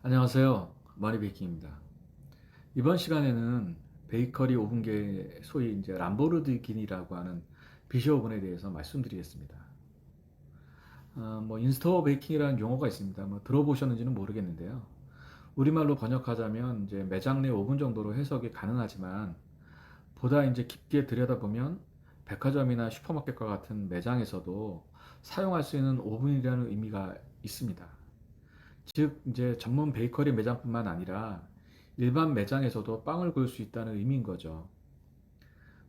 안녕하세요. 마리베이킹입니다. 이번 시간에는 베이커리 오븐계 소위 이제 람보르기니라고 하는 비쇼 오븐에 대해서 말씀드리겠습니다. 인스터 베이킹이라는 용어가 있습니다. 들어보셨는지는 모르겠는데요. 우리말로 번역하자면 이제 매장 내 오븐 정도로 해석이 가능하지만 보다 이제 깊게 들여다보면 백화점이나 슈퍼마켓과 같은 매장에서도 사용할 수 있는 오븐이라는 의미가 있습니다. 즉 이제 전문 베이커리 매장뿐만 아니라 일반 매장에서도 빵을 구울 수 있다는 의미인 거죠.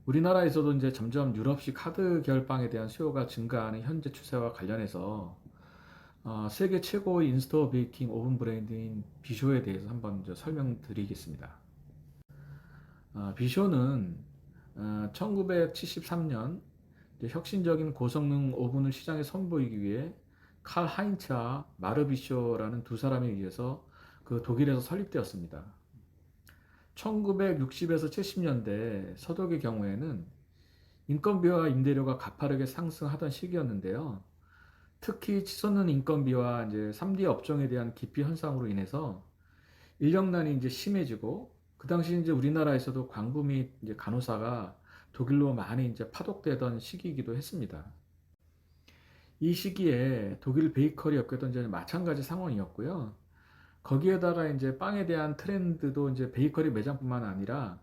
우리나라에서도 이제 점점 유럽식 하드 계열 빵에 대한 수요가 증가하는 현재 추세와 관련해서 세계 최고의 인스터 베이킹 오븐 브랜드인 비쇼에 대해서 한번 이제 설명드리겠습니다. 비쇼는 1973년 혁신적인 고성능 오븐을 시장에 선보이기 위해 칼 하인츠와 마르 비쇼라는 두 사람에 의해서 그 독일에서 설립되었습니다. 1960에서 70년대 서독의 경우에는 인건비와 임대료가 가파르게 상승하던 시기였는데요. 특히 치솟는 인건비와 이제 3D 업종에 대한 기피 현상으로 인해서 인력난이 이제 심해지고 그 당시 이제 우리나라에서도 광부 및 이제 간호사가 독일로 많이 이제 파독되던 시기이기도 했습니다. 이 시기에 독일 베이커리 업계도 이제 마찬가지 상황이었고요. 거기에다가 이제 빵에 대한 트렌드도 이제 베이커리 매장뿐만 아니라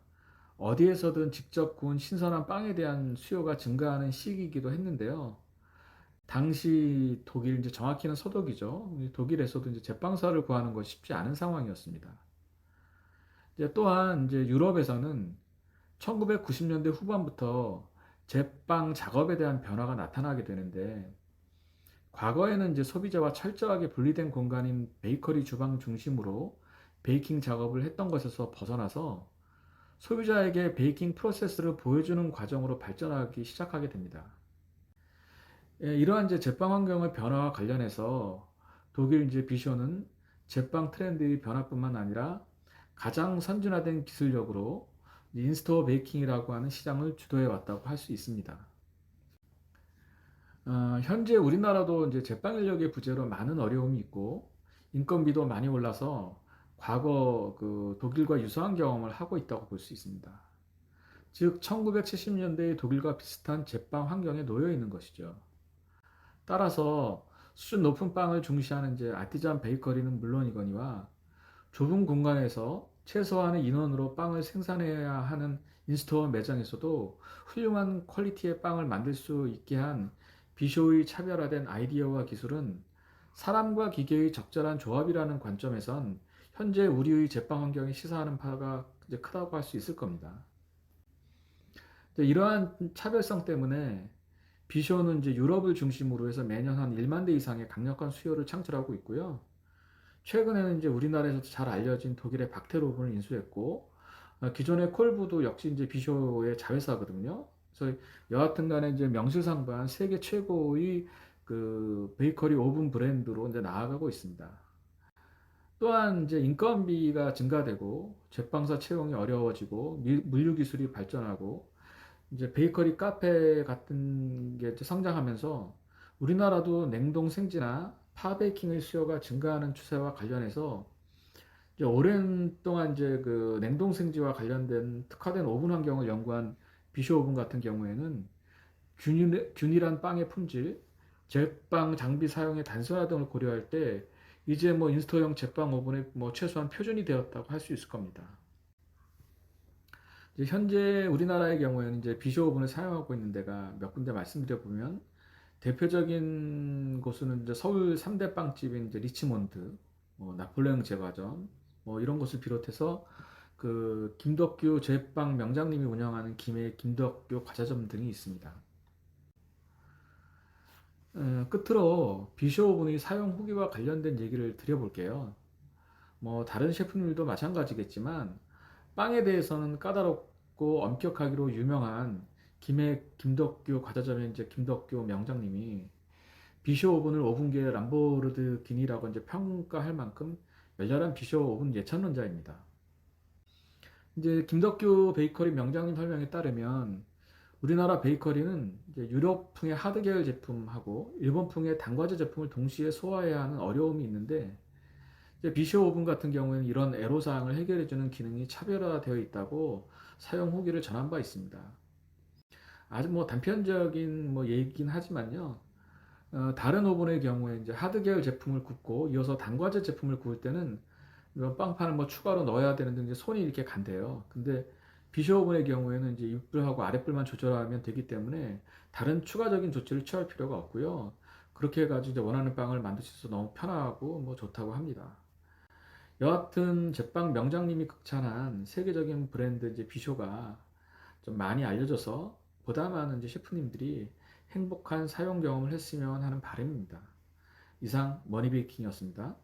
어디에서든 직접 구운 신선한 빵에 대한 수요가 증가하는 시기이기도 했는데요. 당시 독일 이제 정확히는 서독이죠. 독일에서도 이제 제빵사를 구하는 것이 쉽지 않은 상황이었습니다. 이제 또한 이제 유럽에서는 1990년대 후반부터 제빵 작업에 대한 변화가 나타나게 되는데 과거에는 이제 소비자와 철저하게 분리된 공간인 베이커리 주방 중심으로 베이킹 작업을 했던 것에서 벗어나서 소비자에게 베이킹 프로세스를 보여주는 과정으로 발전하기 시작하게 됩니다. 예, 이러한 이제 제빵 환경의 변화와 관련해서 독일 이제 비쇼는 제빵 트렌드의 변화뿐만 아니라 가장 선진화된 기술력으로 인스토어 베이킹이라고 하는 시장을 주도해 왔다고 할 수 있습니다. 현재 우리나라도 이제 제빵 인력의 부재로 많은 어려움이 있고 인건비도 많이 올라서 과거 그 독일과 유사한 경험을 하고 있다고 볼 수 있습니다. 즉 1970년대의 독일과 비슷한 제빵 환경에 놓여 있는 것이죠. 따라서 수준 높은 빵을 중시하는 이제 아티잔 베이커리는 물론이거니와 좁은 공간에서 최소한의 인원으로 빵을 생산해야 하는 인스토어 매장에서도 훌륭한 퀄리티의 빵을 만들 수 있게 한 비쇼의 차별화된 아이디어와 기술은 사람과 기계의 적절한 조합이라는 관점에선 현재 우리의 제빵 환경에 시사하는 바가 이제 크다고 할 수 있을 겁니다. 이러한 차별성 때문에 비쇼는 이제 유럽을 중심으로 해서 매년 한 1만 대 이상의 강력한 수요를 창출하고 있고요. 최근에는 이제 우리나라에서도 잘 알려진 독일의 박테로븐을 인수했고, 기존의 콜부도 역시 이제 비쇼의 자회사거든요. 그래서 여하튼 간에 이제 명실상부한 세계 최고의 그 베이커리 오븐 브랜드로 이제 나아가고 있습니다. 또한 이제 인건비가 증가되고 제빵사 채용이 어려워지고 물류 기술이 발전하고 이제 베이커리 카페 같은 게 이제 성장하면서 우리나라도 냉동 생지나 파베이킹의 수요가 증가하는 추세와 관련해서 이제 오랜 동안 이제 그 냉동 생지와 관련된 특화된 오븐 환경을 연구한 비쇼 오븐 같은 경우에는 균일한 빵의 품질, 제빵 장비 사용의 단순화 등을 고려할 때 이제 인스토형 제빵 오븐의 최소한 표준이 되었다고 할 수 있을 겁니다. 이제 현재 우리나라의 경우에는 이제 비쇼 오븐을 사용하고 있는 데가 몇 군데 말씀드려 보면 대표적인 곳은 이제 서울 3대 빵집인 이제 리치몬드, 나폴레옹 제과점, 이런 곳을 비롯해서 그 김덕규 제빵 명장님이 운영하는 김해 김덕규 과자점 등이 있습니다. 끝으로 비쇼 오븐의 사용 후기와 관련된 얘기를 드려볼게요. 다른 셰프님들도 마찬가지겠지만 빵에 대해서는 까다롭고 엄격하기로 유명한 김해 김덕규 과자점의 이제 김덕규 명장님이 비쇼 오븐을 오븐계 람보르드 기니라고 이제 평가할 만큼 열렬한 비쇼 오븐 예찬론자입니다. 이제 김덕규 베이커리 명장님 설명에 따르면 우리나라 베이커리는 이제 유럽풍의 하드 계열 제품하고 일본풍의 단과제 제품을 동시에 소화해야 하는 어려움이 있는데 이제 비쇼 오븐 같은 경우에는 이런 애로사항을 해결해주는 기능이 차별화되어 있다고 사용 후기를 전한 바 있습니다. 아주 뭐 단편적인 뭐 얘기긴 하지만요. 다른 오븐의 경우에 이제 하드 계열 제품을 굽고 이어서 단과제 제품을 구울 때는 이런 빵판을 뭐 추가로 넣어야 되는데 이제 손이 이렇게 간대요. 근데 비쇼 오븐의 경우에는 이제 윗불하고 아랫불만 조절하면 되기 때문에 다른 추가적인 조치를 취할 필요가 없고요. 그렇게 해가지고 이제 원하는 빵을 만들 수 있어서 너무 편하고 뭐 좋다고 합니다. 여하튼 제빵 명장님이 극찬한 세계적인 브랜드 이제 비쇼가 좀 많이 알려져서 보다 많은 이제 셰프님들이 행복한 사용 경험을 했으면 하는 바람입니다. 이상 머니베이킹이었습니다.